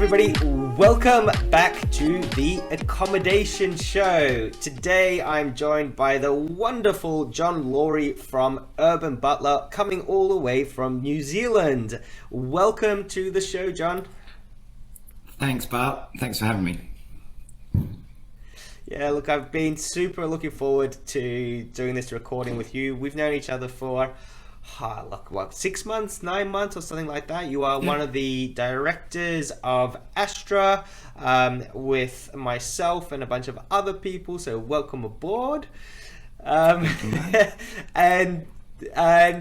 everybody, welcome back to the Accommodation Show. Today I'm joined by the wonderful Jon Lawry from Urban Butler, coming all the way from New Zealand. Welcome to the show, Jon. Thanks, Bart. Thanks for having me. Yeah, look, I've been super looking forward to doing this recording with you. We've known each other for 6 months, 9 months or something like that. You are one of the directors of Astra with myself and a bunch of other people, so welcome aboard. And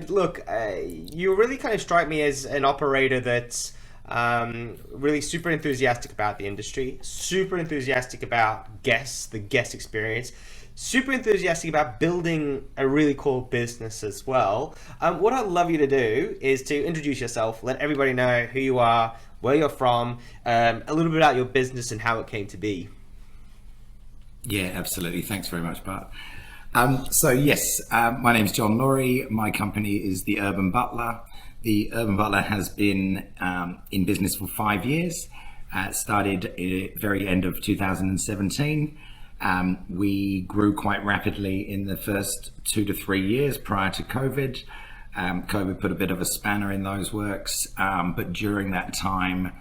look, you really kind of strike me as an operator that's really super enthusiastic about the industry, super enthusiastic about guests, the guest experience, super enthusiastic about building a really cool business as well. What I'd love you to do is to introduce yourself, let everybody know who you are, where you're from, a little bit about your business and how it came to be. Yeah, absolutely. Thanks very much, Bart. My name's Jon Lawry. My company is the Urban Butler. The Urban Butler has been in business for 5 years. Started at the very end of 2017. We grew quite rapidly in the first 2 to 3 years prior to COVID. COVID put a bit of a spanner in those works, but during that time,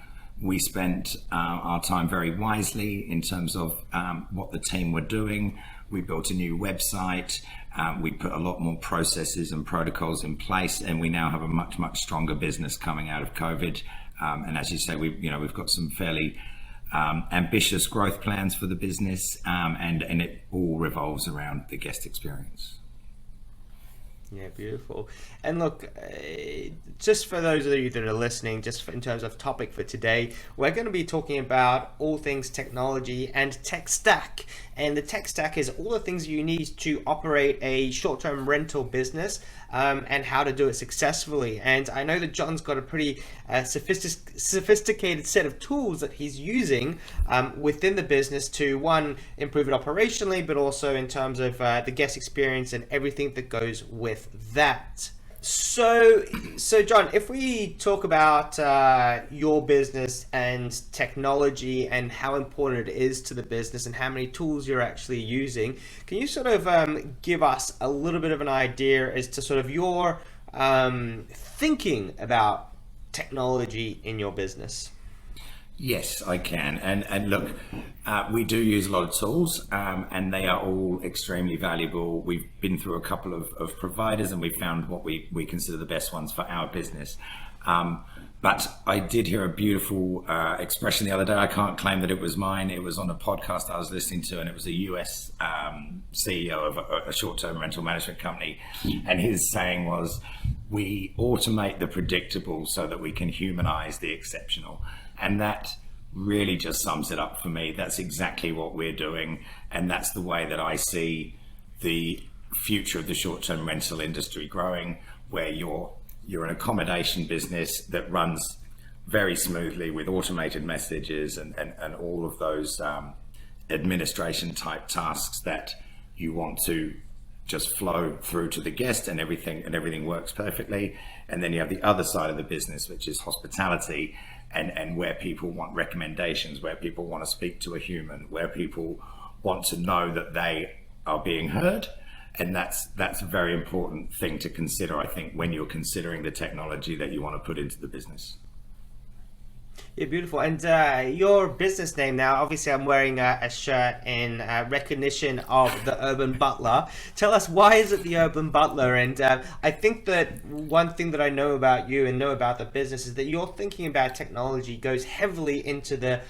we spent our time very wisely in terms of what the team were doing. We built a new website. We put a lot more processes and protocols in place, and we now have a much stronger business coming out of COVID. And as you say, we've got some fairly ambitious growth plans for the business, and it all revolves around the guest experience. Yeah, beautiful. And look, just for those of you that are listening, in terms of topic for today, we're going to be talking about all things technology and tech stack. And the tech stack is all the things you need to operate a short-term rental business, and how to do it successfully. And I know that Jon's got a pretty sophisticated set of tools that he's using within the business to, one, improve it operationally, but also in terms of the guest experience and everything that goes with that. So Jon, if we talk about your business and technology and how important it is to the business and how many tools you're actually using, can you sort of give us a little bit of an idea as to sort of your thinking about technology in your business? Yes, I can. And look, we do use a lot of tools, and they are all extremely valuable. We've been through a couple of providers, and we found what we consider the best ones for our business. But I did hear a beautiful expression the other day. I can't claim that it was mine. It was on a podcast I was listening to, and it was a US CEO of a short-term rental management company. And his saying was, we automate the predictable so that we can humanize the exceptional. And that really just sums it up for me. That's exactly what we're doing. And that's the way that I see the future of the short-term rental industry growing, where you're an accommodation business that runs very smoothly with automated messages and all of those administration type tasks that you want to just flow through to the guest, and everything works perfectly. And then you have the other side of the business, which is hospitality, and where people want recommendations, where people want to speak to a human, where people want to know that they are being heard. And that's a very important thing to consider, I think, when you're considering the technology that you want to put into the business. Yeah, beautiful. And your business name now, obviously I'm wearing a shirt in recognition of the Urban Butler. Tell us, why is it the Urban Butler? And I think that one thing that I know about you and know about the business is that your thinking about technology goes heavily into the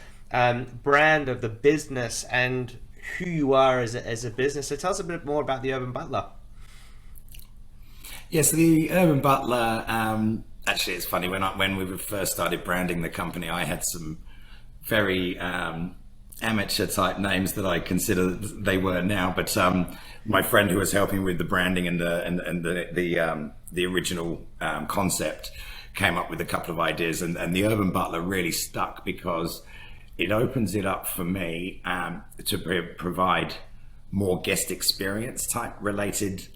brand of the business and who you are as a business. So tell us a bit more about the Urban Butler. Yes, the Urban Butler, actually, it's funny, when we first started branding the company, I had some very amateur type names that I consider they were now. But my friend who was helping with the branding and the original concept came up with a couple of ideas, and the Urban Butler really stuck because it opens it up for me to provide more guest experience type related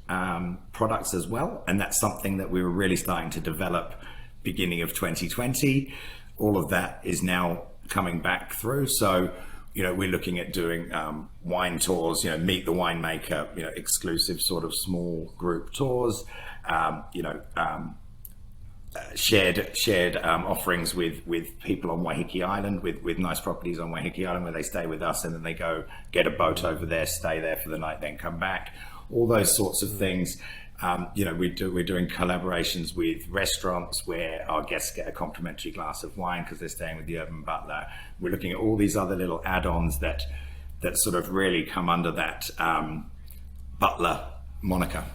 products as well. And that's something that we were really starting to develop beginning of 2020. All of that is now coming back through. So, we're looking at doing wine tours, meet the winemaker, exclusive sort of small group tours, shared offerings with people on Waiheke Island, with nice properties on Waiheke Island where they stay with us and then they go get a boat over there, stay there for the night, then come back. All those sorts of things. We're doing collaborations with restaurants where our guests get a complimentary glass of wine because they're staying with the Urban Butler. We're looking at all these other little add-ons that sort of really come under that Butler moniker.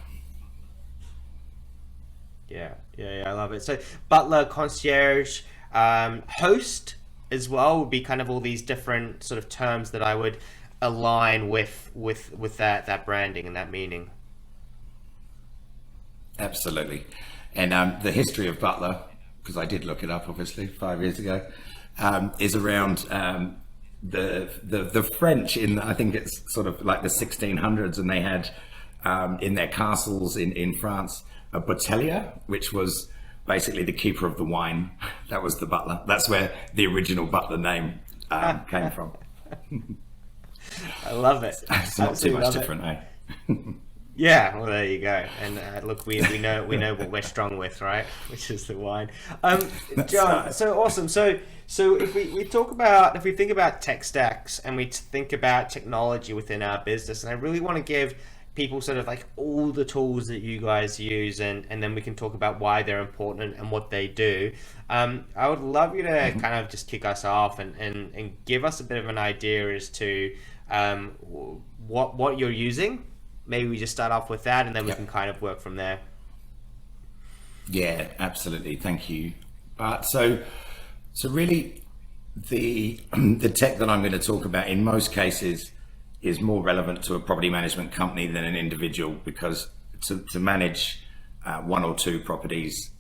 Yeah, I love it. So butler, concierge, host as well would be kind of all these different sort of terms that I would align with that branding and that meaning. Absolutely. And the history of Butler, because I did look it up obviously 5 years ago, is around the French in, I think it's sort of like the 1600s, and they had in their castles in France a boutellier, which was basically the keeper of the wine. That was the butler. That's where the original Butler name came from. I love it. It's not too much different, eh? Yeah, well, there you go. And look, we know what we're strong with, right? Which is the wine. Jon, right. So awesome. So if we think about tech stacks and we think about technology within our business, and I really want to give people sort of like all the tools that you guys use, and then we can talk about why they're important and what they do. I would love you to kind of just kick us off and give us a bit of an idea as to what you're using. Maybe we just start off with that, and then we can kind of work from there. Yeah, absolutely. Thank you. So really, the tech that I'm going to talk about in most cases is more relevant to a property management company than an individual, because to manage one or two properties,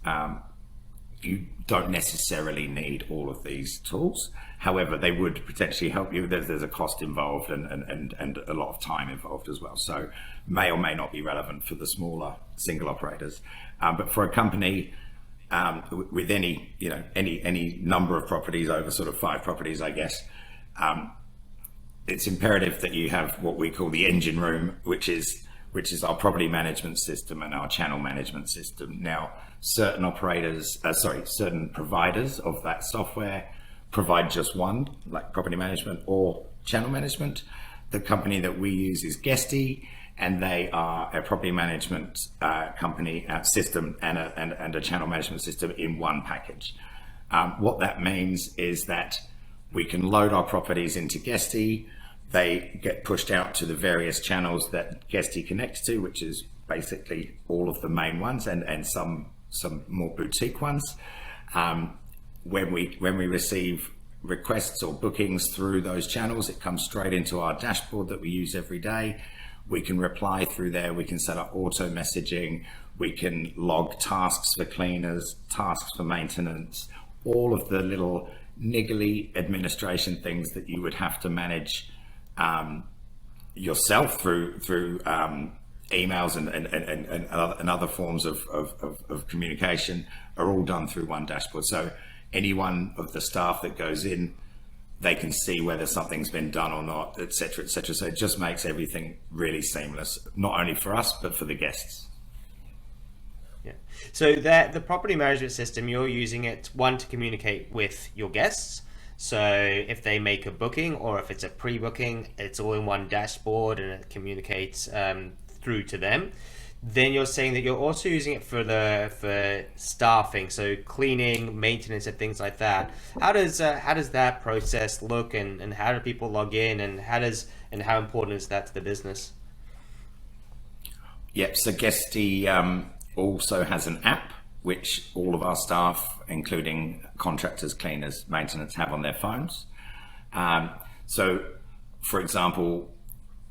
you don't necessarily need all of these tools. However, they would potentially help you. There's a cost involved and a lot of time involved as well. So may or may not be relevant for the smaller single operators. But for a company with any number of properties, over sort of 5 properties, I guess, it's imperative that you have what we call the engine room, which is our property management system and our channel management system. Now, certain providers of that software provide just one, like property management or channel management. The company that we use is Guesty, and they are a property management company system and a channel management system in one package. What that means is that we can load our properties into Guesty. They get pushed out to the various channels that Guesty connects to, which is basically all of the main ones and some more boutique ones. When we receive requests or bookings through those channels, it comes straight into our dashboard that we use every day. We can reply through there. We can set up auto messaging. We can log tasks for cleaners, tasks for maintenance, all of the little niggly administration things that you would have to manage yourself through emails and other forms of communication are all done through one dashboard. So any one of the staff that goes in, they can see whether something's been done or not, etc., etc. So it just makes everything really seamless, not only for us but for the guests. Yeah. So that the property management system, you're using it, one, to communicate with your guests. So if they make a booking or if it's a pre-booking, it's all in one dashboard and it communicates through to them. Then you're saying that you're also using it for staffing, so cleaning, maintenance, and things like that. How does that process look, and how do people log in, and how important is that to the business? Yep. So Guesty also has an app which all of our staff, including contractors, cleaners, maintenance, have on their phones. So, for example,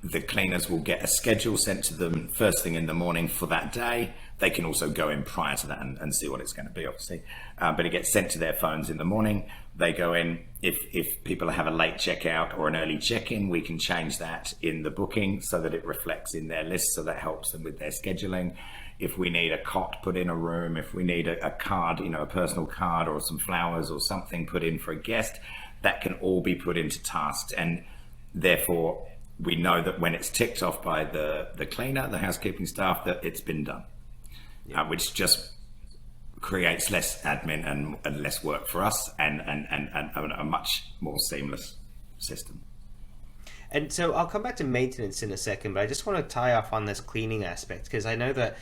the cleaners will get a schedule sent to them first thing in the morning for that day. They can also go in prior to that and see what it's going to be, obviously. But it gets sent to their phones in the morning. They go in. If people have a late checkout or an early check-in, we can change that in the booking so that it reflects in their list, so that helps them with their scheduling. If we need a cot put in a room, if we need a card, a personal card or some flowers or something put in for a guest, that can all be put into tasks, and therefore we know that when it's ticked off by the cleaner, the housekeeping staff, that it's been done, which just creates less admin and less work for us, and a much more seamless system. And so I'll come back to maintenance in a second, but I just want to tie off on this cleaning aspect, because I know that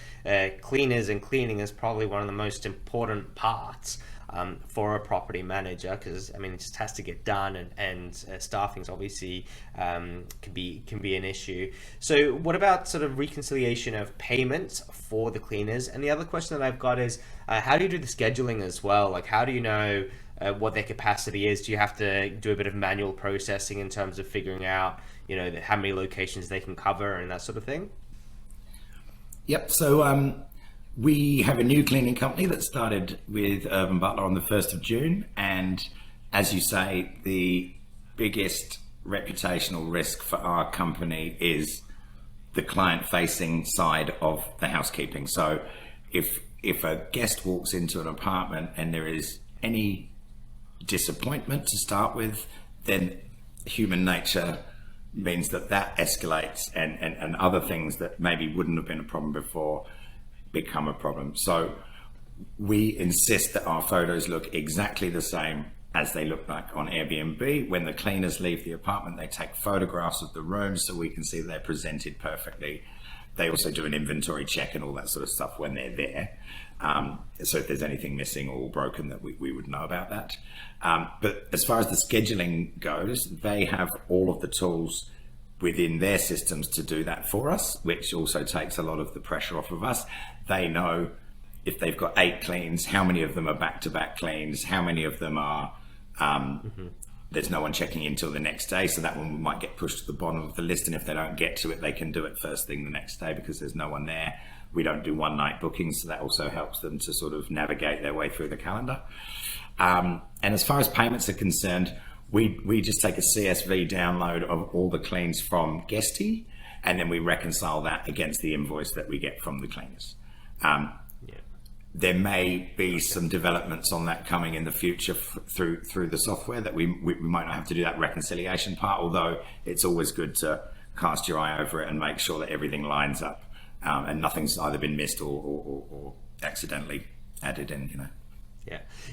cleaners and cleaning is probably one of the most important parts for a property manager, because I mean it just has to get done, and staffing's obviously can be an issue. So what about sort of reconciliation of payments for the cleaners? And the other question that I've got is how do you do the scheduling as well? Like, how do you know what their capacity is? Do you have to do a bit of manual processing in terms of figuring out, you know, how many locations they can cover and that sort of thing? Yep. So we have a new cleaning company that started with Urban Butler on the 1st of June. And as you say, the biggest reputational risk for our company is the client-facing side of the housekeeping. So if a guest walks into an apartment and there is any disappointment to start with, then human nature means that escalates, and other things that maybe wouldn't have been a problem before become a problem. So we insist that our photos look exactly the same as they look like on Airbnb. When the cleaners leave the apartment, they take photographs of the rooms so we can see they're presented perfectly. They also do an inventory check and all that sort of stuff when they're there. So if there's anything missing or broken, that we would know about that. But as far as the scheduling goes, they have all of the tools within their systems to do that for us, which also takes a lot of the pressure off of us. They know if they've got 8 cleans, how many of them are back-to-back cleans, how many of them are there's no one checking in till the next day, so that one might get pushed to the bottom of the list, and if they don't get to it, they can do it first thing the next day because there's no one there. We don't do one-night bookings, so that also helps them to sort of navigate their way through the calendar. And as far as payments are concerned, we just take a CSV download of all the cleans from Guesty, and then we reconcile that against the invoice that we get from the cleaners. There may be some developments on that coming in the future through the software that we might not have to do that reconciliation part, although it's always good to cast your eye over it and make sure that everything lines up and nothing's either been missed or accidentally added in, you know.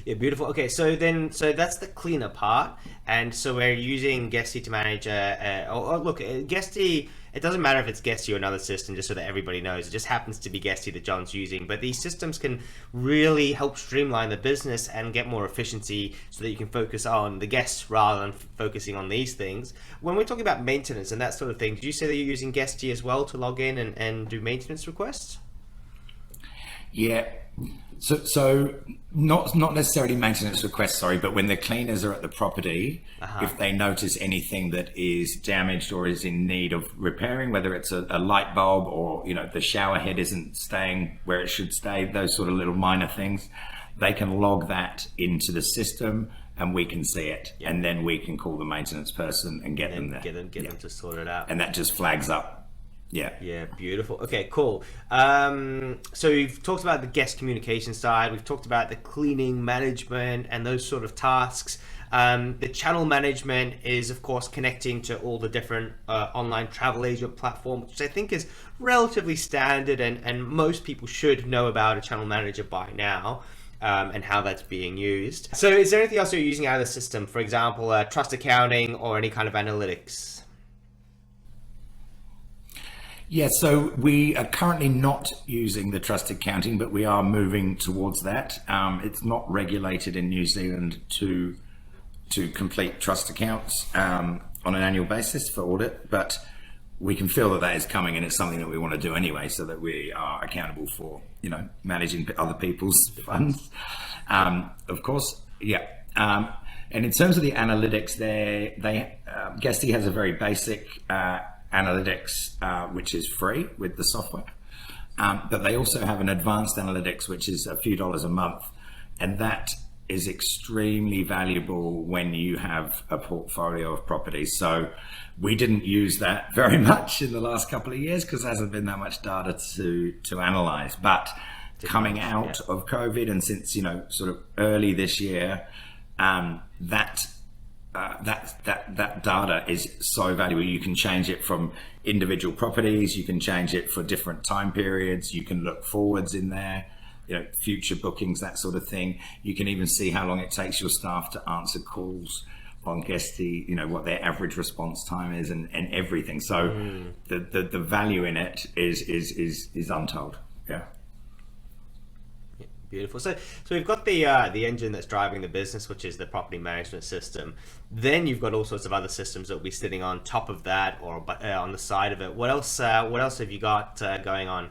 Yeah, beautiful. Okay, so that's the cleaner part, and so we're using Guesty to manage. Look, Guesty. It doesn't matter if it's Guesty or another system, just so that everybody knows. It just happens to be Guesty that Jon's using. But these systems can really help streamline the business and get more efficiency, so that you can focus on the guests rather than focusing on these things. When we're talking about maintenance and that sort of thing, did you say that you're using Guesty as well to log in and do maintenance requests? Yeah. So not necessarily maintenance requests, sorry, but when the cleaners are at the property, if they notice anything that is damaged or is in need of repairing, whether it's a light bulb or, you know, the shower head isn't staying where it should stay, those sort of little minor things, they can log that into the system and we can see it. Yep. And then we can call the maintenance person and get them there. Get them to sort it out. And that just flags up. Yeah, beautiful. Okay, cool. So we've talked about the guest communication side. We've talked about the cleaning management and those sort of tasks. The channel management is, of course, connecting to all the different online travel agent platforms, which I think is relatively standard, and most people should know about a channel manager by now. And how that's being used. So is there anything else you're using out of the system? For example, trust accounting or any kind of analytics? Yeah, so we are currently not using the trusted accounting, but we are moving towards that. It's not regulated in New Zealand to complete trust accounts on an annual basis for audit, but we can feel that is coming, and it's something that we want to do anyway, so that we are accountable for, you know, managing other people's funds. Of course, yeah. And in terms of the analytics, Guesty has a very basic analytics, which is free with the software, but they also have an advanced analytics, which is a few dollars a month, and that is extremely valuable when you have a portfolio of properties. So we didn't use that very much in the last couple of years because there hasn't been that much data to analyze, but coming out of COVID and since, you know, sort of early this year, that that data is so valuable. You can change it from individual properties, you can change it for different time periods, you can look forwards in there, future bookings, that sort of thing. You can even see how long it takes your staff to answer calls on Guesty, what their average response time is, and everything. So the value in it is untold. Yeah. Beautiful. So we've got the engine that's driving the business, which is the property management system. Then you've got all sorts of other systems that will be sitting on top of that or on the side of it. What else have you got going on?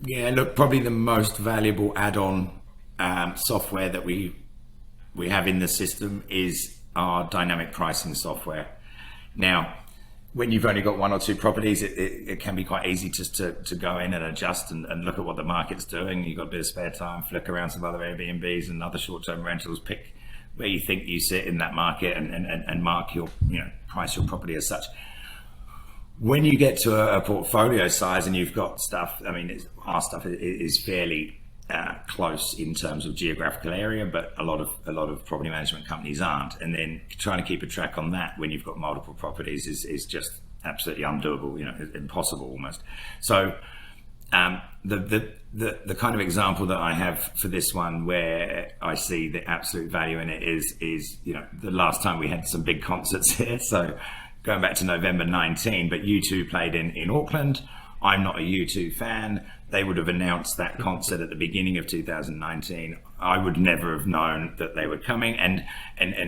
Yeah, look, probably the most valuable add-on software that we have in the system is our dynamic pricing software. Now, when you've only got one or two properties, it can be quite easy just to go in and adjust and look at what the market's doing. You've got a bit of spare time, flick around some other Airbnbs and other short-term rentals, pick where you think you sit in that market and mark your, price your property as such. When you get to a portfolio size and you've got stuff, our stuff is fairly close in terms of geographical area, but a lot of property management companies aren't. And then trying to keep a track on that when you've got multiple properties is just absolutely undoable, impossible almost. So the kind of example that I have for this one where I see the absolute value in it is the last time we had some big concerts here. So going back to November 19, but U2 played in Auckland. I'm not a U2 fan. They would have announced that concert at the beginning of 2019. I would never have known that they were coming, and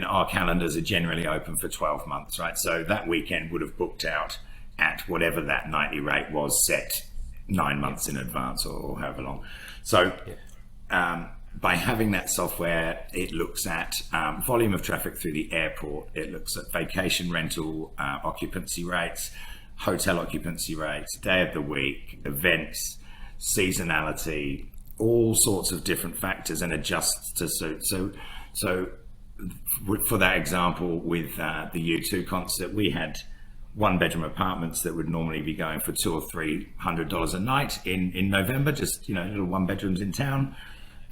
our calendars are generally open for 12 months, right? So that weekend would have booked out at whatever that nightly rate was set 9 months in advance or however long. So by having that software, it looks at volume of traffic through the airport. It looks at vacation rental occupancy rates, hotel occupancy rates, day of the week, events, seasonality, all sorts of different factors, and adjusts to suit. So for that example with the U2 concert, we had one-bedroom apartments that would normally be going for $200 or $300 a night in November, just little one-bedrooms in town.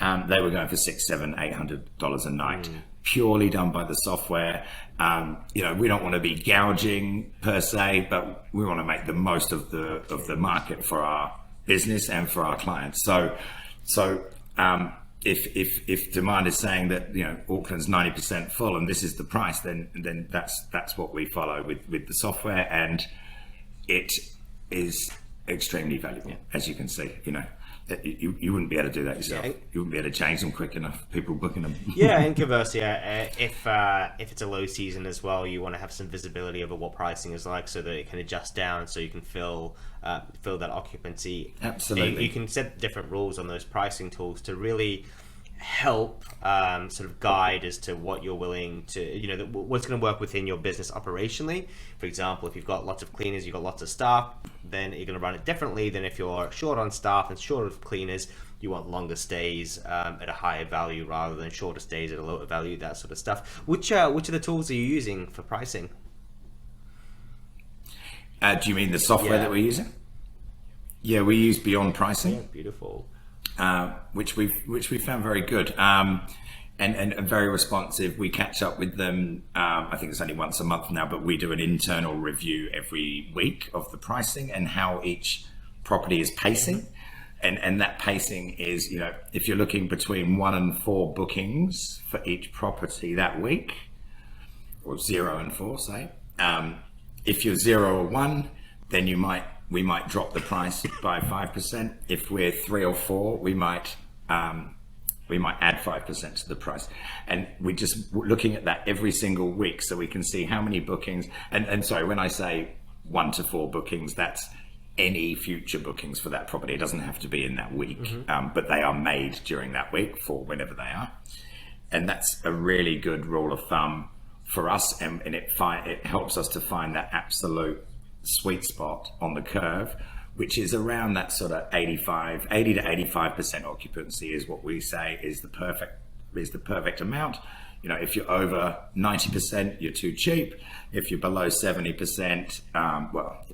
They were going for $600, $700, $800 a night, purely done by the software. We don't want to be gouging per se, but we want to make the most of the market for our business and for our clients. So if demand is saying that Auckland's 90% full and this is the price, then that's what we follow with the software, and it is extremely valuable, as you can see. You wouldn't be able to do that yourself. You wouldn't be able to change them quick enough. People booking them. Yeah, and conversely, if it's a low season as well, you want to have some visibility over what pricing is like, so that it can adjust down, so you can fill that occupancy. Absolutely. You can set different rules on those pricing tools to really help sort of guide as to what you're willing to, what's going to work within your business operationally. For example, if you've got lots of cleaners, you've got lots of staff, then you're going to run it differently than if you're short on staff and short of cleaners. You want longer stays at a higher value rather than shorter stays at a lower value, that sort of stuff. Which of the tools are you using for pricing? Do you mean the software that we're using? Yeah, we use Beyond Pricing. Yeah, beautiful. Which we found very good and very responsive. We catch up with them. I think it's only once a month now, but we do an internal review every week of the pricing and how each property is pacing. And that pacing is, if you're looking between 1 and 4 bookings for each property that week, or 0 and 4, say. If you're 0 or 1, then we might drop the price by 5%. If we're 3 or 4, we might add 5% to the price. And we're just looking at that every single week, so we can see how many bookings. And sorry, when I say 1 to 4 bookings, that's any future bookings for that property. It doesn't have to be in that week, but they are made during that week for whenever they are. And that's a really good rule of thumb for us, and it helps us to find that absolute sweet spot on the curve, which is around that sort of 80 to 85% occupancy is what we say is the perfect amount. If you're over 90%, you're too cheap. If you're below 70%,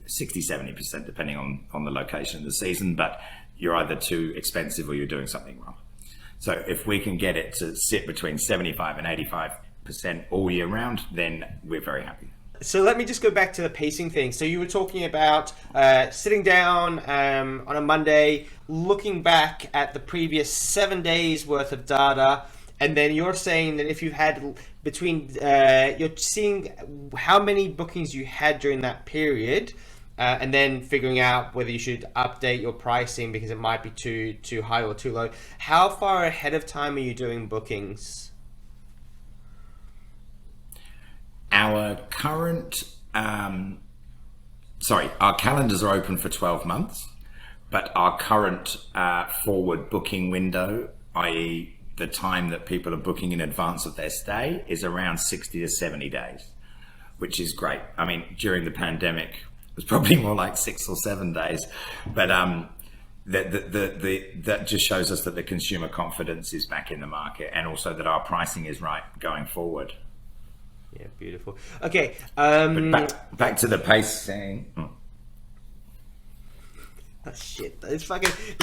60, 70%, depending on the location of the season, but you're either too expensive or you're doing something wrong. So if we can get it to sit between 75 and 85% 80% all year round, then we're very happy. So let me just go back to the pacing thing. So you were talking about sitting down on a Monday, looking back at the previous 7 days worth of data, and then you're saying that if you had you're seeing how many bookings you had during that period, and then figuring out whether you should update your pricing because it might be too high or too low. How far ahead of time are you doing bookings? Our current, our calendars are open for 12 months, but our current forward booking window, i.e. the time that people are booking in advance of their stay, is around 60 to 70 days, which is great. I mean, during the pandemic, it was probably more like 6 or 7 days, but that just shows us that the consumer confidence is back in the market, and also that our pricing is right going forward. Yeah, beautiful. Okay. But back to the pacing. Oh shit! This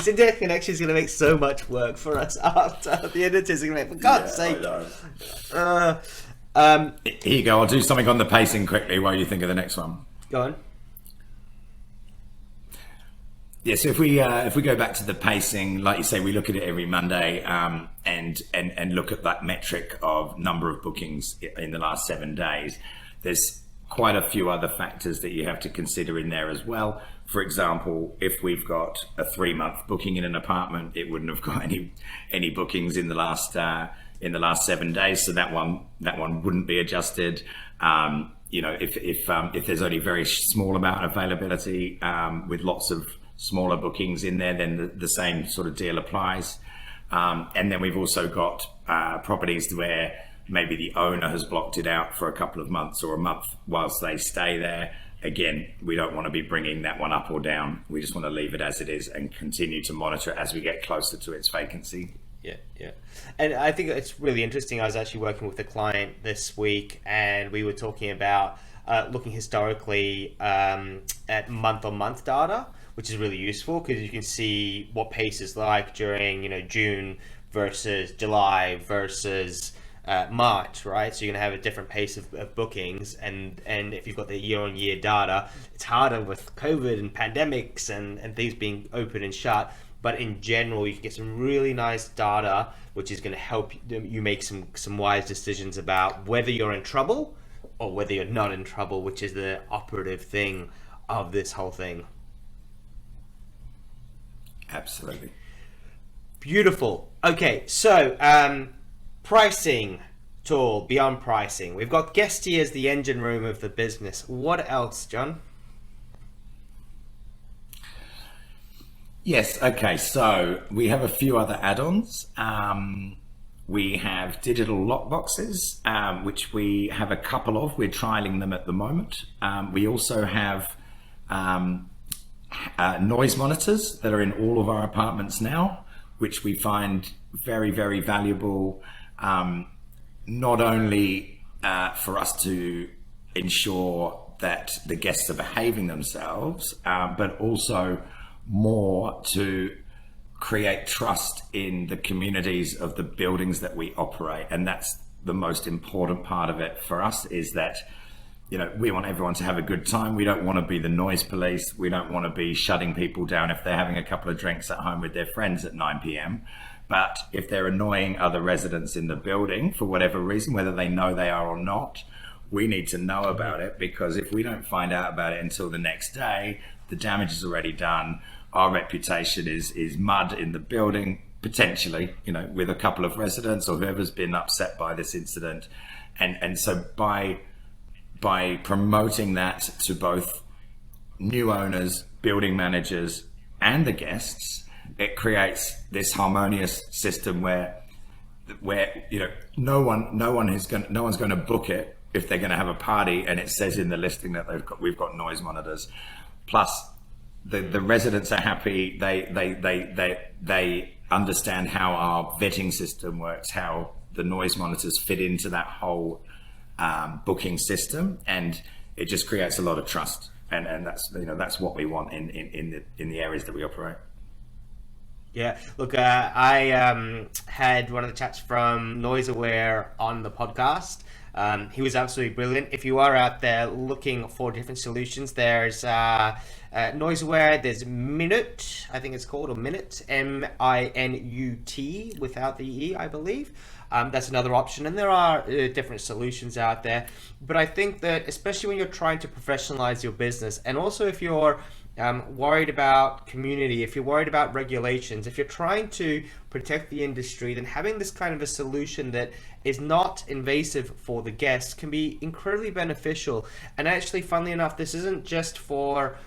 internet connection is going to make so much work for us after the editors are going to make. For God's sake! Here you go. I'll do something on the pacing quickly while you think of the next one. Go on. Yeah, so if we go back to the pacing, like you say, we look at it every Monday and look at that metric of number of bookings in the last 7 days. There's quite a few other factors that you have to consider in there as well. For example, if we've got a 3-month booking in an apartment, it wouldn't have got any bookings in the last 7 days, so that one wouldn't be adjusted. If there's only very small amount of availability with lots of smaller bookings in there, then the same sort of deal applies. And then we've also got properties where maybe the owner has blocked it out for a couple of months or a month whilst they stay there. Again, we don't want to be bringing that one up or down. We just want to leave it as it is and continue to monitor it as we get closer to its vacancy. Yeah. And I think it's really interesting. I was actually working with a client this week, and we were talking about looking historically at month-on-month data, which is really useful because you can see what pace is like during June versus July versus March, right? So you're gonna have a different pace of bookings, and if you've got the year-on-year data, it's harder with COVID and pandemics and things being open and shut. But in general, you can get some really nice data, which is going to help you make some wise decisions about whether you're in trouble or whether you're not in trouble, which is the operative thing of this whole thing. Absolutely. Beautiful. Okay, so pricing tool, beyond pricing. We've got Guesty as the engine room of the business. What else, John? Yes, okay, so we have a few other add-ons. We have digital lockboxes, which we have a couple of. We're trialing them at the moment. We also have noise monitors that are in all of our apartments now, which we find very, very valuable, not only for us to ensure that the guests are behaving themselves, but also more to create trust in the communities of the buildings that we operate. And that's the most important part of it for us, is that we want everyone to have a good time. We don't want to be the noise police. We don't want to be shutting people down if they're having a couple of drinks at home with their friends at 9 p.m. But if they're annoying other residents in the building for whatever reason, whether they know they are or not, we need to know about it, because if we don't find out about it until the next day, the damage is already done. Our reputation is mud in the building, potentially, with a couple of residents or whoever's been upset by this incident. And so by promoting that to both new owners, building managers, and the guests, it creates this harmonious system where no one's going to book it if they're going to have a party and it says in the listing that we've got noise monitors. Plus, the residents are happy. They understand how our vetting system works, how the noise monitors fit into that whole booking system, and it just creates a lot of trust. And that's what we want in the areas that we operate. Yeah, look, I had one of the chaps from NoiseAware on the podcast. He was absolutely brilliant. If you are out there looking for different solutions, there's NoiseAware, there's Minute, I think it's called, or Minute, Minut, without the E, I believe. That's another option, and there are different solutions out there. But I think that especially when you're trying to professionalize your business, and also if you're worried about community, if you're worried about regulations, if you're trying to protect the industry, then having this kind of a solution that is not invasive for the guests can be incredibly beneficial. And actually, funnily enough, this isn't just for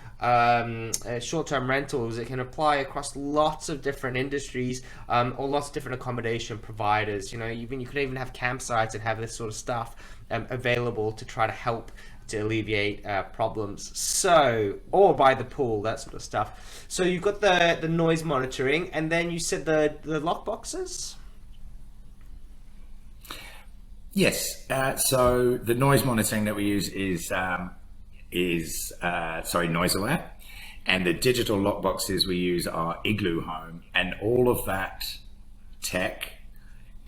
short-term rentals. It can apply across lots of different industries, or lots of different accommodation providers. You know, even you could even have campsites and have this sort of stuff available to try to help to alleviate problems. So, or by the pool, that sort of stuff. So you've got the noise monitoring, and then you said the lock boxes. Yes. So the noise monitoring that we use is NoiseAware, and the digital lock boxes we use are Igloo Home, and all of that tech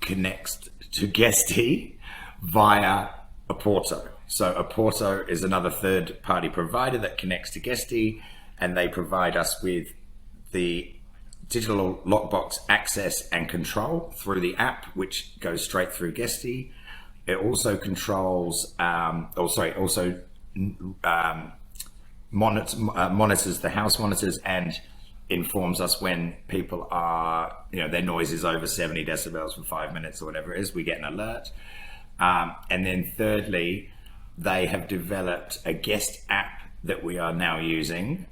connects to Guesty via Apporto. So Apporto is another third-party provider that connects to Guesty, and they provide us with the digital lockbox access and control through the app, which goes straight through Guesty. It also controls, monitors the house monitors and informs us when people are, their noise is over 70 decibels for 5 minutes or whatever it is. We get an alert. And then thirdly, they have developed a guest app that we are now using.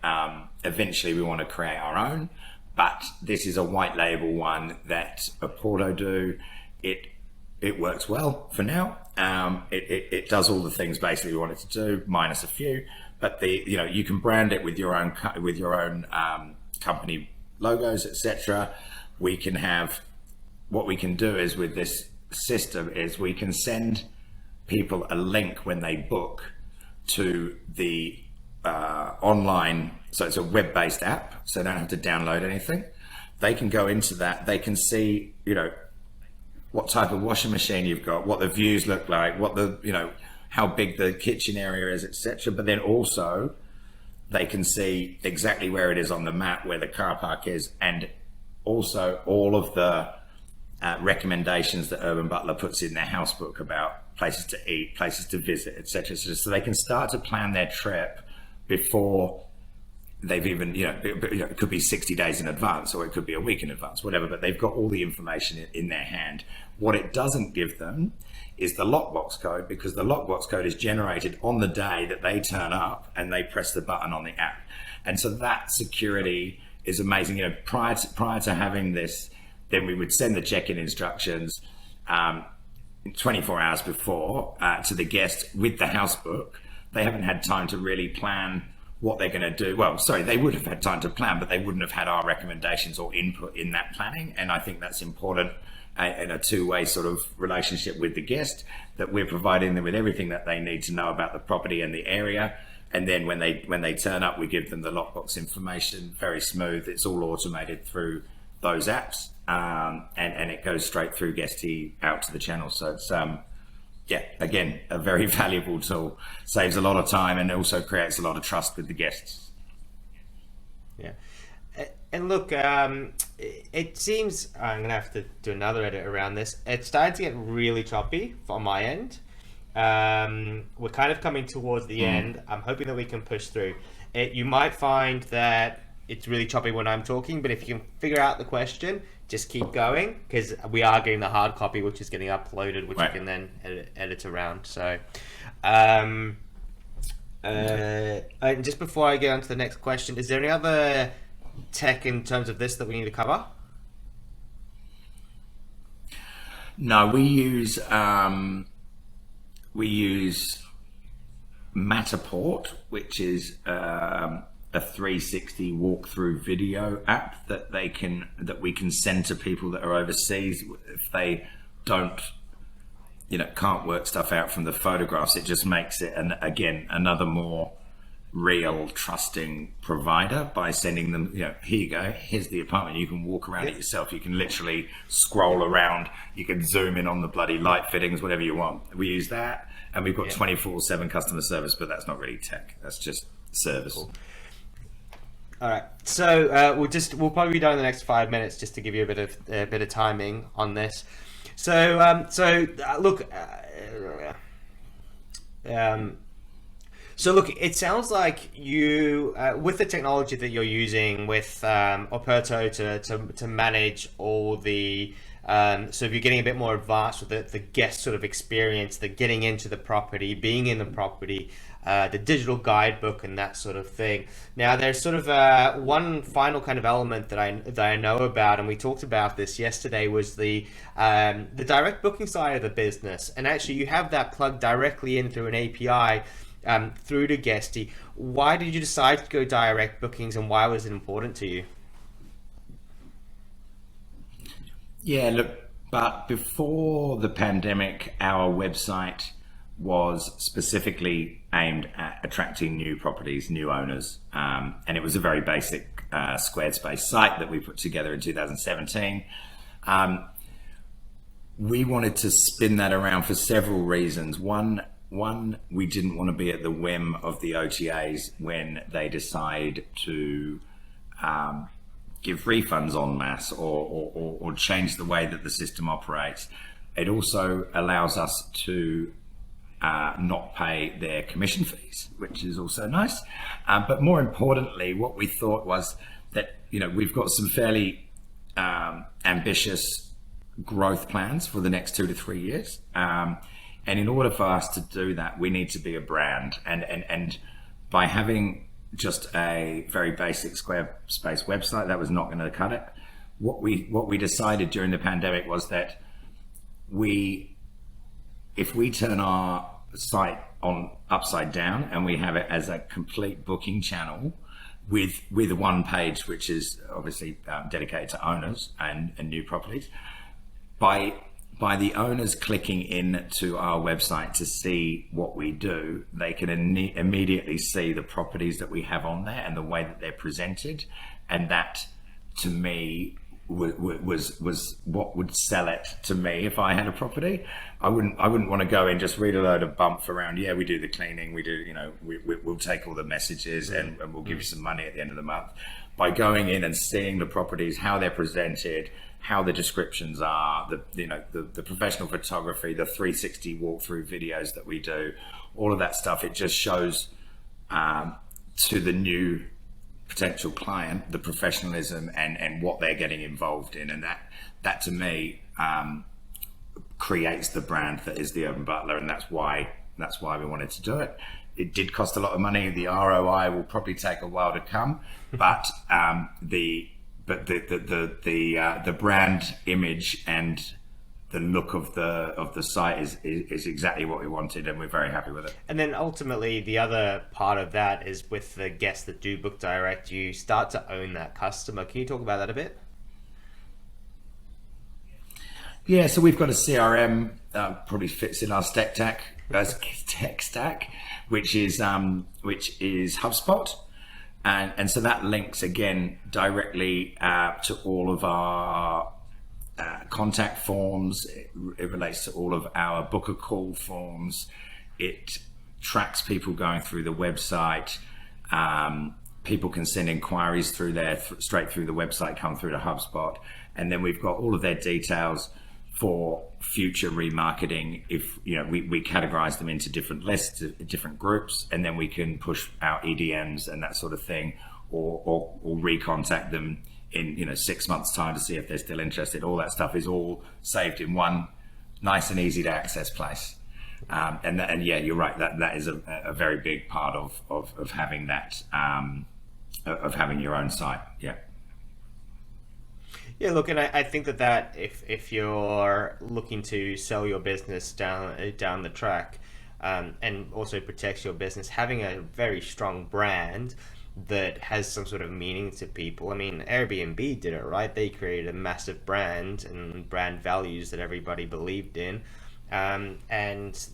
Eventually we want to create our own, but this is a white label one that Apporto do. It works well for now. It does all the things basically we want it to do, minus a few. But you can brand it with your own company logos, etc. We can have, what we can do is with this system is we can send people a link when they book to the online. So it's a web-based app, so they don't have to download anything. They can go into that. They can see, what type of washing machine you've got, what the views look like, what how big the kitchen area is, etc. But then also they can see exactly where it is on the map, where the car park is, and also all of the recommendations that Urban Butler puts in their house book about places to eat, places to visit, etc. So they can start to plan their trip before they've even, it could be 60 days in advance, or it could be a week in advance, whatever, but they've got all the information in their hand. What it doesn't give them is the lockbox code, because the lockbox code is generated on the day that they turn up and they press the button on the app. And so that security is amazing. Prior to having this, then we would send the check-in instructions 24 hours before to the guest with the house book. They haven't had time to really plan what they're going to do. Well, sorry, they would have had time to plan, but they wouldn't have had our recommendations or input in that planning. And I think that's important in a two-way sort of relationship with the guest, that we're providing them with everything that they need to know about the property and the area. And then when they turn up, we give them the lockbox information, very smooth. It's all automated through those apps, and it goes straight through Guesty out to the channel. So it's again, a very valuable tool. Saves a lot of time and also creates a lot of trust with the guests. Yeah. And look, it seems I'm going to have to do another edit around this. It's starting to get really choppy on my end. We're kind of coming towards the end. I'm hoping that we can push through. You might find that it's really choppy when I'm talking, but if you can figure out the question, just keep going, because we are getting the hard copy, which is getting uploaded, which right. you can then edit around. So, and just before I get on to the next question, is there any other tech in terms of this that we need to cover? No, we use Matterport, which is a 360 walkthrough video app that we can send to people that are overseas if they can't work stuff out from the photographs. It just makes it another more real trusting provider by sending them, here you go, here's the apartment, you can walk around it yourself, you can literally scroll around, you can zoom in on the bloody light fittings, whatever you want. We use that, and we've got 24/7 customer service, but that's not really tech, that's just service. Cool. All right, so we'll probably be done in the next 5 minutes, just to give you a bit of timing on this. So look, it sounds like you, with the technology that you're using with Operto to manage all the, so if you're getting a bit more advanced with the guest sort of experience, the getting into the property, being in the property, the digital guidebook and that sort of thing. Now there's sort of one final kind of element that I know about, and we talked about this yesterday, was the direct booking side of the business. And actually you have that plugged directly in through an API through to Guesty. Why did you decide to go direct bookings, and why was it important to you? Yeah, look, but before the pandemic, our website was specifically aimed at attracting new properties, new owners, and it was a very basic Squarespace site that we put together in 2017. We wanted to spin that around for several reasons. One, we didn't want to be at the whim of the OTAs when they decide to give refunds en masse or change the way that the system operates. It also allows us to not pay their commission fees, which is also nice. But more importantly, what we thought was that, we've got some fairly ambitious growth plans for the next 2 to 3 years. And in order for us to do that, we need to be a brand. And by having just a very basic Squarespace website, that was not going to cut it. What we decided during the pandemic was that if we turn our site on upside down and we have it as a complete booking channel with one page, which is obviously dedicated to owners and new properties, by the owners clicking in to our website to see what we do, they can immediately see the properties that we have on there and the way that they're presented. And that, to me, was what would sell it to me if I had a property. I wouldn't want to go in, just read a load of bump around. Yeah, we do the cleaning, we do, we'll take all the messages and we'll give you some money at the end of the month. By going in and seeing the properties, how they're presented, how the descriptions are, the professional photography, the 360 walkthrough videos that we do, all of that stuff, it just shows to the new potential client the professionalism and what they're getting involved in, and that to me creates the brand that is the Urban Butler, and that's why we wanted to do it. It did cost a lot of money. The ROI will probably take a while to come, but the brand image and the look of the site is exactly what we wanted, and we're very happy with it. And then ultimately, the other part of that is with the guests that do book direct, you start to own that customer. Can you talk about that a bit? Yeah, so we've got a CRM, probably fits in our tech stack, which is HubSpot. And so that links again directly to all of our contact forms. It relates to all of our book a call forms. It tracks people going through the website. People can send inquiries through there, straight through the website, come through to HubSpot. And then we've got all of their details for future remarketing. If we categorize them into different lists, different groups, and then we can push out EDMs and that sort of thing, or recontact them in 6 months time to see if they're still interested. All that stuff is all saved in one nice and easy to access place. And yeah, you're right, that is a very big part of having that, of having your own site. Yeah, look, and I think that if you're looking to sell your business down the track, and also protects your business, having a very strong brand that has some sort of meaning to people. I mean, Airbnb did it, right? They created a massive brand and brand values that everybody believed in, and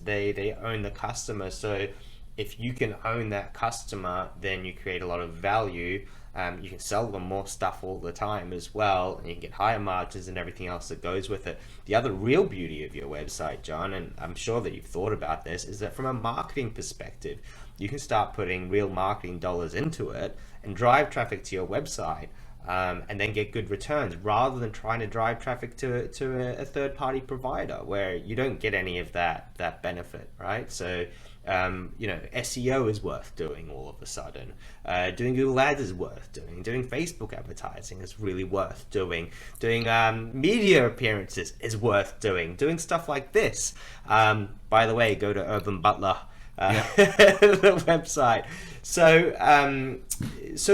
they own the customer. So if you can own that customer, then you create a lot of value. You can sell them more stuff all the time as well, and you can get higher margins and everything else that goes with it. The other real beauty of your website, Jon, and I'm sure that you've thought about this, is that from a marketing perspective, you can start putting real marketing dollars into it and drive traffic to your website, and then get good returns, rather than trying to drive traffic to a third-party provider where you don't get any of that benefit, right? So SEO is worth doing all of a sudden. Doing Google Ads is worth doing. Doing Facebook advertising is really worth doing. Doing media appearances is worth doing. Doing stuff like this. By the way, go to Urban Butler, the website. So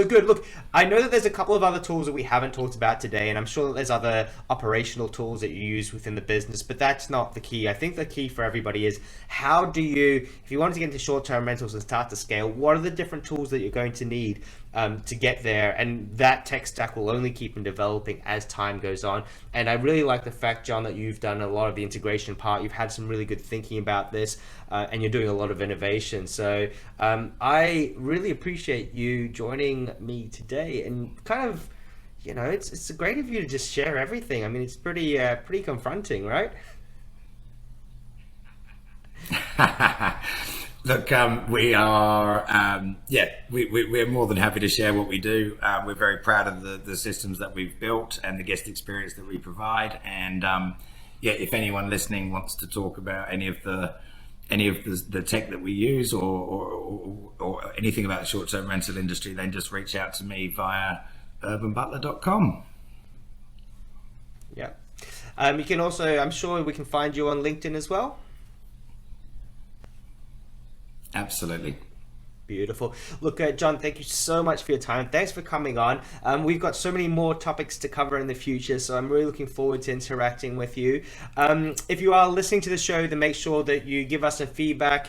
good. Look, I know that there's a couple of other tools that we haven't talked about today, and I'm sure that there's other operational tools that you use within the business, but that's not the key. I think the key for everybody is, how do you, if you wanted to get into short-term rentals and start to scale, what are the different tools that you're going to need to get there? And that tech stack will only keep on developing as time goes on. And I really like the fact, Jon, that you've done a lot of the integration part. You've had some really good thinking about this, and you're doing a lot of innovation. So I really appreciate you joining me today, and kind of, it's great of you to just share everything. I mean, it's pretty confronting, right? Look, we are, we're more than happy to share what we do. We're very proud of the systems that we've built and the guest experience that we provide. And if anyone listening wants to talk about any of the tech that we use, or anything about the short-term rental industry, then just reach out to me via urbanbutler.com. Yeah. You can also, I'm sure we can find you on LinkedIn as well. Absolutely. Beautiful. Look, Jon, thank you so much for your time. Thanks for coming on. We've got so many more topics to cover in the future, so I'm really looking forward to interacting with you. If you are listening to the show, then make sure that you give us some feedback,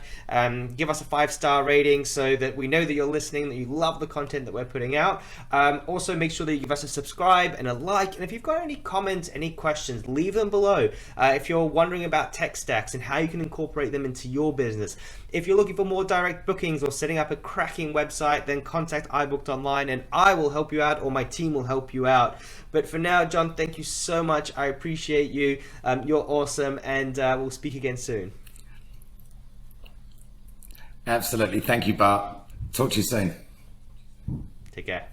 give us a 5-star rating so that we know that you're listening, that you love the content that we're putting out. Also, make sure that you give us a subscribe and a like. And if you've got any comments, any questions, leave them below. If you're wondering about tech stacks and how you can incorporate them into your business. If you're looking for more direct bookings or setting up a cracking website, then contact iBooked.online and I will help you out, or my team will help you out. But for now, Jon, thank you so much. I appreciate you. You're awesome, and we'll speak again soon. Absolutely. Thank you, Bart. Talk to you soon. Take care.